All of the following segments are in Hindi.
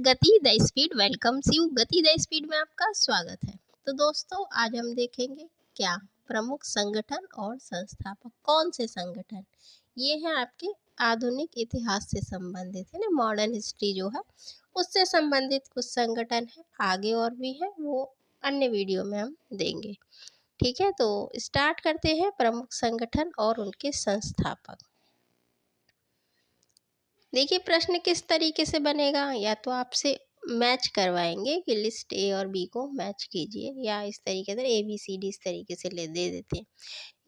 गति द स्पीड वेलकम्स यू। गति द स्पीड में आपका स्वागत है। तो दोस्तों, आज हम देखेंगे क्या प्रमुख संगठन और संस्थापक कौन से संगठन ये हैं आपके आधुनिक इतिहास से संबंधित है ना, मॉडर्न हिस्ट्री जो है उससे संबंधित कुछ संगठन है। आगे और भी है, वो अन्य वीडियो में हम देंगे। ठीक है, तो स्टार्ट करते हैं प्रमुख संगठन और उनके संस्थापक। देखिए, प्रश्न किस तरीके से बनेगा, या तो आपसे मैच करवाएंगे कि लिस्ट ए और बी को मैच कीजिए, या इस तरीके से ABCD इस तरीके से दे देते हैं,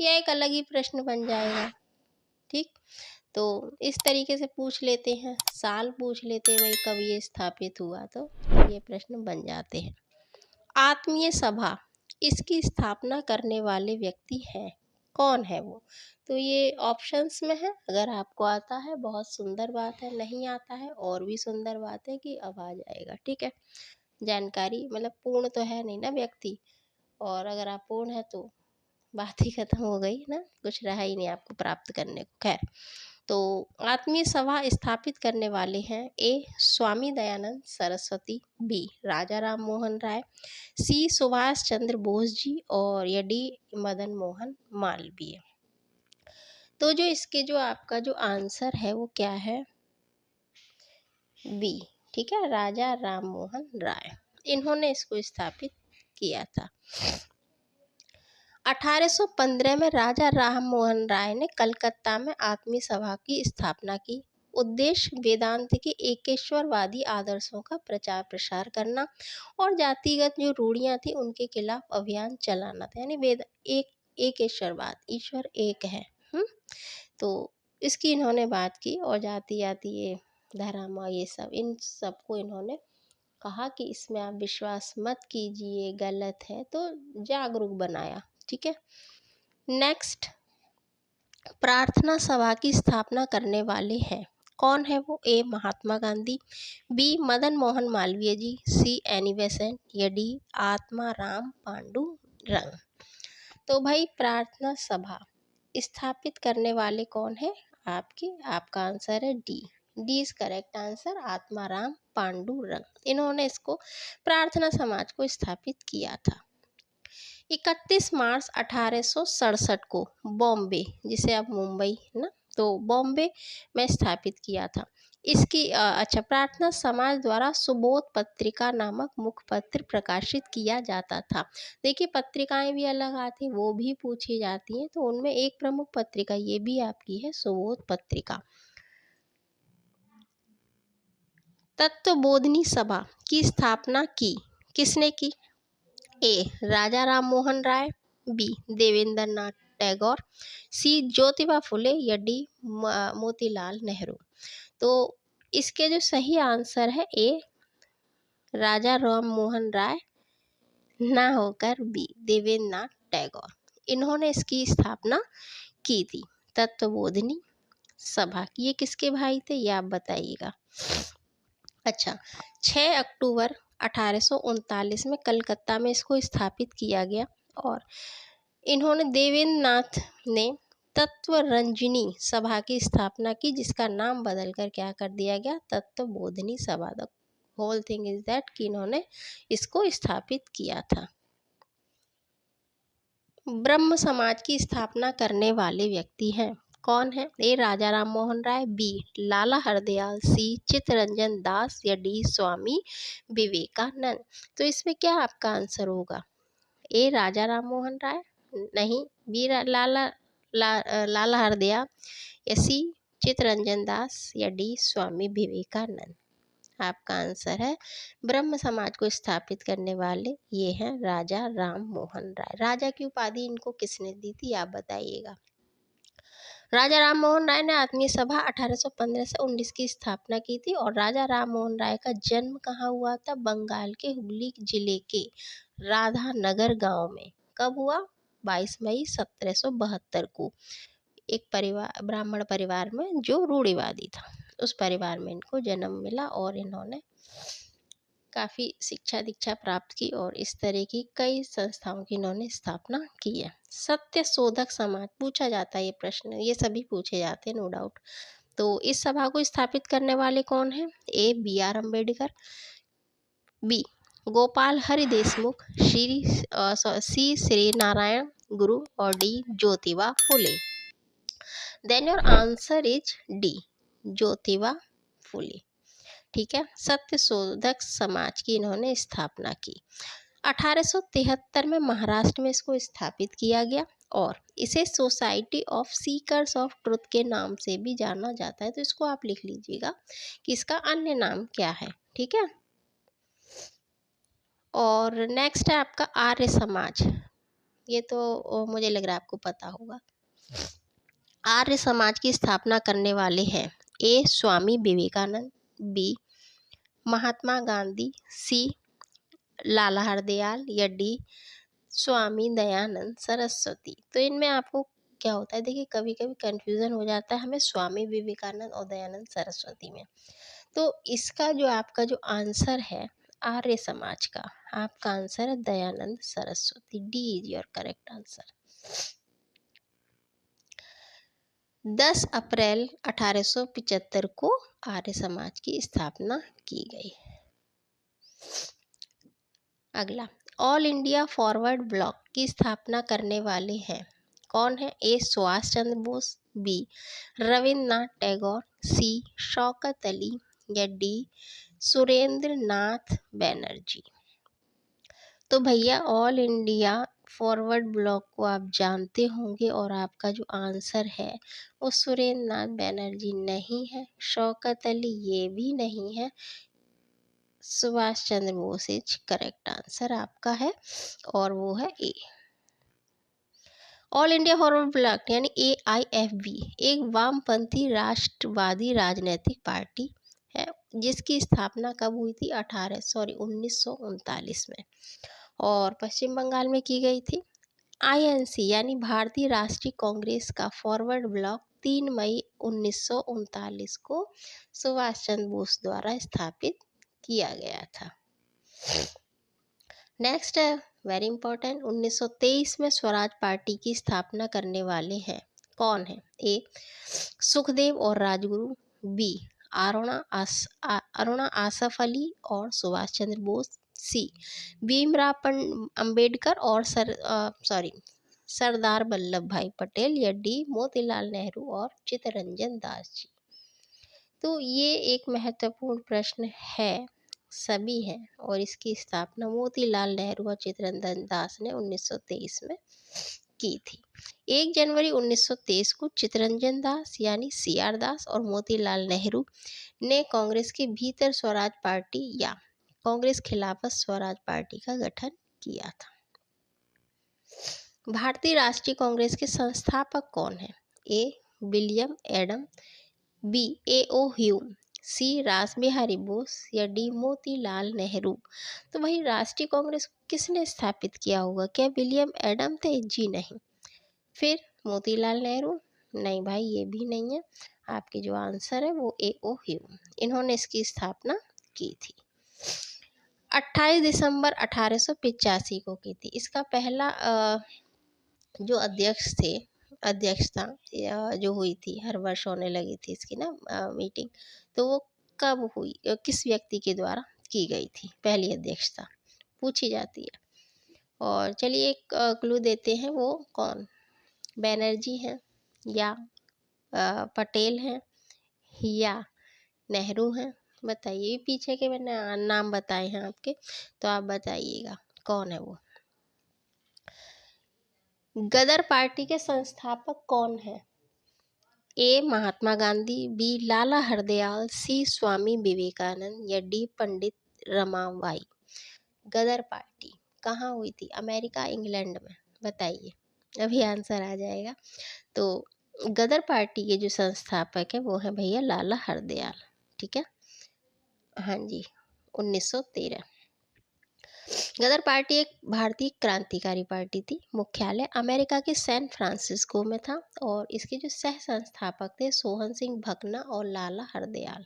या एक अलग ही प्रश्न बन जाएगा। ठीक, तो इस तरीके से पूछ लेते हैं, साल पूछ लेते हैं, भाई कब ये स्थापित हुआ, तो ये प्रश्न बन जाते हैं। आत्मीय सभा, इसकी स्थापना करने वाले व्यक्ति हैं, कौन है वो? तो ये ऑप्शंस में है, अगर आपको आता है बहुत सुंदर बात है, नहीं आता है और भी सुंदर बात है कि अब आ जाएगा। ठीक है, जानकारी मतलब पूर्ण तो है नहीं ना व्यक्ति, और अगर आप पूर्ण है तो बात ही खत्म हो गई ना, कुछ रहा ही नहीं आपको प्राप्त करने को। खैर, तो आत्मीय सभा स्थापित करने वाले हैं ए स्वामी दयानंद सरस्वती, बी राजा राम मोहन राय, सी सुभाष चंद्र बोस जी, और या डी मदन मोहन मालवीय। तो जो इसके जो आपका जो आंसर है वो क्या है? बी। ठीक है, राजा राम मोहन राय, इन्होंने इसको स्थापित किया था। 1815 में राजा राम मोहन राय ने कलकत्ता में आत्मीय सभा की स्थापना की। उद्देश्य वेदांत के एकेश्वरवादी आदर्शों का प्रचार प्रसार करना और जातिगत जो रूढ़ियां थी उनके खिलाफ अभियान चलाना था। यानी वेद एकेश्वरवाद, ईश्वर एक है। तो इसकी इन्होंने बात की, और जाति ये धर्म ये सब, इन सबको इन्होंने कहा कि इसमें आप विश्वास मत कीजिए, गलत है, तो जागरूक बनाया। ठीक है, नेक्स्ट, प्रार्थना सभा की स्थापना करने वाले हैं, कौन है वो? ए महात्मा गांधी, बी मदन मोहन मालवीय जी, सी एनी बेसेंट, या डी आत्मा राम पांडुरंग। तो भाई प्रार्थना सभा स्थापित करने वाले कौन है आपका आंसर है D is correct answer, Atmaram Pandurang. इन्होंने इसको प्रार्थना समाज को स्थापित किया था। 31 मार्च 1867 को बॉम्बे, जिसे आप मुंबई ना, तो बॉम्बे में स्थापित किया था। इसकी प्रार्थना समाज द्वारा सुबोध पत्रिका नामक मुख्य पत्र प्रकाशित किया जाता था। देखिए, पत्रिकाएं भी अलग आती, वो भी पूछी जाती हैं, तो उनमें एक प्रमुख पत्रिका ये भी आपकी है सुबोध पत्रिका। तत्वबोधिनी सभा की स्थापना की किसने की? ए राजा राम मोहन राय, बी देवेंद्र नाथ टैगोर, सी ज्योतिबा फुले, या डी मोतीलाल नेहरू। तो इसके जो सही आंसर है ए राजा राम मोहन राय, ना होकर बी देवेंद्र नाथ टैगोर, इन्होंने इसकी स्थापना की थी तत्वबोधिनी सभा की। ये किसके भाई थे ये आप बताइएगा। अच्छा, 6 अक्टूबर 1839 में कलकत्ता में इसको स्थापित किया गया, और इन्होंने देवेंद्र नाथ ने तत्वरंजनी सभा की स्थापना की, जिसका नाम बदलकर क्या कर दिया गया? Tattvabodhini Sabha. The whole thing is that कि इन्होंने इसको स्थापित किया था। ब्रह्म समाज की स्थापना करने वाले व्यक्ति हैं, कौन है? ए राजा राम मोहन राय, बी लाला हरदयाल, सी चित्तरंजन दास, या डी स्वामी विवेकानंद। तो इसमें क्या आपका आंसर होगा? ए राजा राम मोहन राय, नहीं, बी लाला हरदयाल, या सी चित्तरंजन दास, या डी स्वामी विवेकानंद। आपका आंसर है ब्रह्म समाज को स्थापित करने वाले ये हैं राजा राम मोहन राय। राजा की उपाधि इनको किसने दी थी आप बताइएगा। राजा राम मोहन राय ने आत्मीय सभा 1815 से 19 की स्थापना की थी, और राजा राम मोहन राय का जन्म कहाँ हुआ था? बंगाल के हुगली जिले के राधानगर गांव में। कब हुआ? 22 मई 1772 को। एक ब्राह्मण परिवार में जो रूढ़िवादी था, उस परिवार में इनको जन्म मिला, और इन्होंने काफ़ी शिक्षा दीक्षा प्राप्त की, और इस तरह की कई संस्थाओं की इन्होंने स्थापना की है। सत्य शोधक समाज पूछा जाता है ये प्रश्न, ये सभी पूछे जाते हैं नो डाउट। तो इस सभा को स्थापित करने वाले कौन हैं? A B R Ambedkar, B Gopal Hari Deshmukh, C Shri Narayan Guru और D Jyotiba Phule. Then your answer is D Jyotiba Phule. ठीक है। सत्य शोधक समाज की इन्होंने स्थापना की। 1873 में महाराष्ट्र में इसको स्थापित किया गया और इसे society of seekers of truth के नाम से भी जाना जाता है। तो इसको आप लिख लीजिएगा कि इसका अन्य नाम क्या है। ठीक है। और नेक्स्ट है आपका आर्य समाज। ये तो मुझे लग रहा है आपको पता होगा। आर्य समाज की स्थापना करने वाले हैं ए स्वामी विवेकानंद, बी महात्मा गांधी, सी लाला हरदयाल या डी स्वामी दयानंद सरस्वती। तो इनमें आपको क्या होता है, देखिए कभी कभी कंफ्यूजन हो जाता है हमें स्वामी विवेकानंद और दयानंद सरस्वती में। तो इसका जो आपका जो आंसर है आर्य समाज का, आपका आंसर है Dayanand Saraswati. D is your correct answer. 10 अप्रैल 1875 को आर्य समाज की स्थापना की गई। अगला, ऑल इंडिया फॉरवर्ड ब्लॉक की स्थापना करने वाले हैं कौन है? ए सुभाष चंद्र बोस, बी रविन्द्रनाथ टैगोर, सी शौकत अली या डी सुरेंद्र नाथ बैनर्जी। तो भैया ऑल इंडिया फॉरवर्ड ब्लॉक को आप जानते होंगे और आपका जो आंसर है वो सुरेंद्र नाथ बैनर्जी नहीं है, शौकत अली ये भी नहीं है, Subhash Chandra Bose is correct answer आपका है और वो है ए। ऑल इंडिया फॉरवर्ड ब्लॉक यानी AIFB एक वामपंथी राष्ट्रवादी राजनीतिक पार्टी है जिसकी स्थापना कब हुई थी? 1939 में और पश्चिम बंगाल में की गई थी। INC यानी भारतीय राष्ट्रीय कांग्रेस का फॉरवर्ड ब्लॉक 3 मई 1939 को सुभाष चंद्र बोस द्वारा स्थापित किया गया था। नेक्स्ट है वेरी इंपॉर्टेंट, 1923 में स्वराज पार्टी की स्थापना करने वाले हैं कौन है? ए सुखदेव और राजगुरु, बी अरुणा आसफ अली और सुभाष चंद्र बोस, सी भीमराव अंबेडकर और सरदार वल्लभ भाई पटेल या डी मोतीलाल नेहरू और चित्तरंजन दास जी। तो ये एक महत्वपूर्ण प्रश्न है, सभी हैं और इसकी स्थापना मोतीलाल नेहरू और चित्तरंजन दास ने 1923 में की थी। 1 जनवरी 1923 को चित्तरंजन दास यानी CR दास और मोतीलाल नेहरू ने कांग्रेस के भीतर स्वराज पार्टी या कांग्रेस खिलाफत स्वराज पार्टी का गठन किया था। भारतीय राष्ट्रीय कांग्रेस के संस्थापक कौन है? A William Adam, B AO Hume, C Rashbehari Bose या डी मोतीलाल नेहरू। तो भाई राष्ट्रीय कांग्रेस किसने स्थापित किया होगा? क्या विलियम एडम थे? जी नहीं। फिर मोतीलाल नेहरू? नहीं भाई ये भी नहीं है। आपके जो आंसर है वो AO ह्यूम, इन्होंने इसकी स्थापना की थी। 28 दिसंबर 1885 को की थी। इसका पहला जो अध्यक्षता जो हुई थी, हर वर्ष होने लगी थी इसकी ना मीटिंग, तो वो कब हुई, किस व्यक्ति के द्वारा की गई थी? पहली अध्यक्षता पूछी जाती है। और चलिए एक क्लू देते हैं, वो कौन? बैनर्जी हैं या पटेल हैं या नेहरू हैं? बताइए, पीछे के मैंने नाम बताए हैं आपके, तो आप बताइएगा कौन है वो। गदर पार्टी के संस्थापक कौन है? ए महात्मा गांधी, बी लाला हरदयाल, सी स्वामी विवेकानंद या डी पंडित रमाबाई। गदर पार्टी कहाँ हुई थी? अमेरिका, इंग्लैंड में। बताइए, अभी आंसर आ जाएगा। तो गदर पार्टी के जो संस्थापक है वो है भैया लाला हरदयाल। ठीक है, हाँ जी, 1913। गदर पार्टी एक भारतीय क्रांतिकारी पार्टी थी। मुख्यालय अमेरिका के सैन फ्रांसिस्को में था और इसके जो सह संस्थापक थे सोहन सिंह भकना और लाला हरदयाल।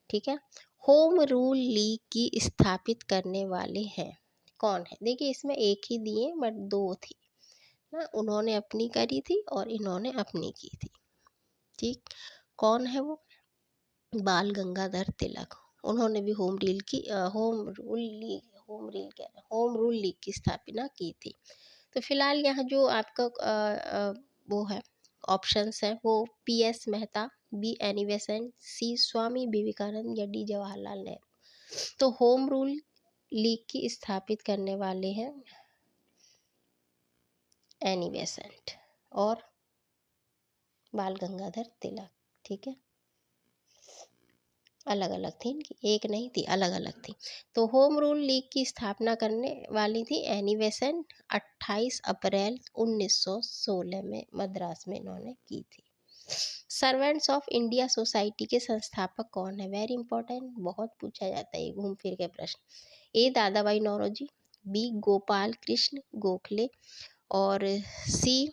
ठीक है। होम रूल लीग की स्थापित करने वाले हैं कौन है? देखिए इसमें एक ही दिए बट दो थी ना, उन्होंने अपनी करी थी और इन्होंने अपनी की थी। ठीक, कौन है वो? बाल गंगाधर तिलक। उन्होंने भी होम रूल लीग की स्थापना की थी। तो फिलहाल यहाँ जो आपका वो है ऑप्शंस है वो P S Mehta, B Annie Besant, C Swami Vivekananda या डी जवाहरलाल नेहरू। तो होम रूल लीग की स्थापित करने वाले हैं एनी बेसेंट और बाल गंगाधर तिलक। ठीक है, अलग अलग थी इनकी, एक नहीं थी, अलग अलग थी। तो होम रूल लीग की स्थापना करने वाली थी एनी बेसेंट। 28 अप्रैल 1916 में मद्रास में इन्होंने की थी। सर्वेंट्स ऑफ इंडिया सोसाइटी के संस्थापक कौन है? वेरी इंपॉर्टेंट, बहुत पूछा जाता है घूम फिर के प्रश्न। ए दादा भाई नौरोजी, बी गोपाल कृष्ण गोखले और सी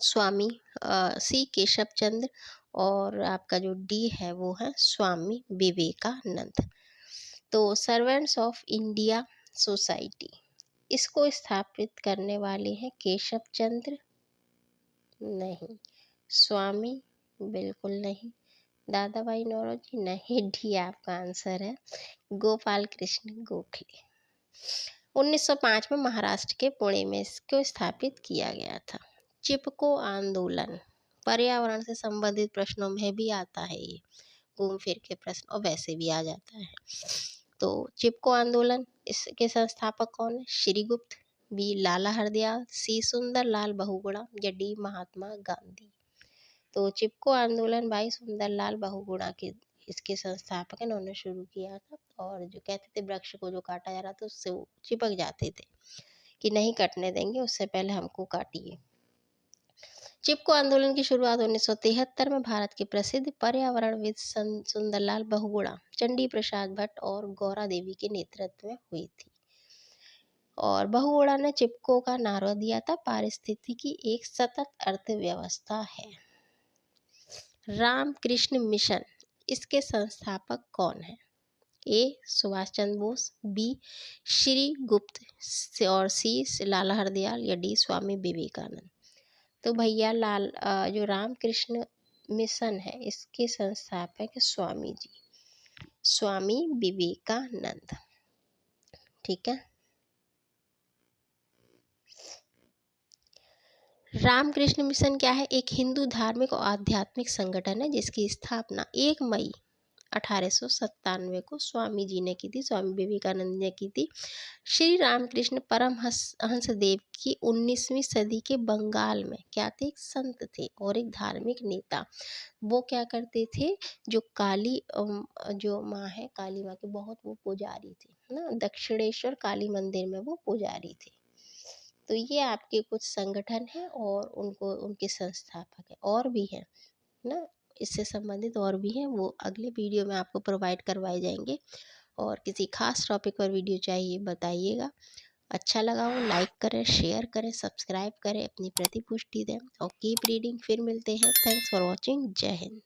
स्वामी सी केशव चंद्र और आपका जो डी है वो है स्वामी विवेकानंद। तो सर्वेंट्स ऑफ इंडिया सोसाइटी इसको स्थापित करने वाले हैं केशव चंद्र? नहीं। स्वामी? बिल्कुल नहीं। दादा भाई नौरोजी? नहीं। डी आपका आंसर है, गोपाल कृष्ण गोखले। 1905 में महाराष्ट्र के पुणे में इसको स्थापित किया गया था। चिपको आंदोलन पर्यावरण से संबंधित प्रश्नों में भी आता है, ये घूम फिर के प्रश्न और वैसे भी आ जाता है। तो चिपको आंदोलन इसके संस्थापक कौन है? श्री गुप्त, बी लाला हरदयाल, सी सुंदर लाल बहुगुणा या डी महात्मा गांधी। तो चिपको आंदोलन भाई सुंदर लाल बहुगुणा के इसके संस्थापक हैं, इन्होंने शुरू किया था। और जो कहते थे वृक्ष को जो काटा जा रहा था उससे वो चिपक जाते थे कि नहीं कटने देंगे, उससे पहले हमको काटिए। चिपको आंदोलन की शुरुआत 1973 में भारत के प्रसिद्ध पर्यावरणविद सुंदरलाल बहुगुणा, चंडी प्रसाद भट्ट और गौरा देवी के नेतृत्व में हुई थी। और बहुगुणा ने चिपको का नारा दिया था, पारिस्थितिकी एक सतत अर्थव्यवस्था है। रामकृष्ण मिशन इसके संस्थापक कौन है? ए सुभाष चंद्र बोस, बी श्री गुप्त और सी लाला हरदयाल या डी स्वामी विवेकानंद। तो भैया जो रामकृष्ण मिशन है इसके संस्थापक स्वामी जी, स्वामी विवेकानंद। ठीक है, रामकृष्ण मिशन क्या है? एक हिंदू धार्मिक और आध्यात्मिक संगठन है जिसकी स्थापना 1 मई 1897 को स्वामी जी ने की थी, स्वामी विवेकानंद ने की थी। श्री रामकृष्ण परमहंस देव की 19वीं सदी के बंगाल में क्या थे? एक संत थे और एक धार्मिक नेता। वो क्या करते थे, जो काली जो माँ है, काली माँ के बहुत वो पुजारी थे ना, दक्षिणेश्वर काली मंदिर में वो पुजारी थे। तो ये आपके कुछ संगठन हैं और उनके संस्थापक हैं, और भी हैं ना, इससे संबंधित और भी हैं, वो अगले वीडियो में आपको प्रोवाइड करवाए जाएंगे। और किसी खास टॉपिक पर वीडियो चाहिए बताइएगा। अच्छा लगा हो लाइक करें, शेयर करें, सब्सक्राइब करें, अपनी प्रतिपुष्टि दें और कीप रीडिंग। फिर मिलते हैं। Thanks for watching. जय हिंद।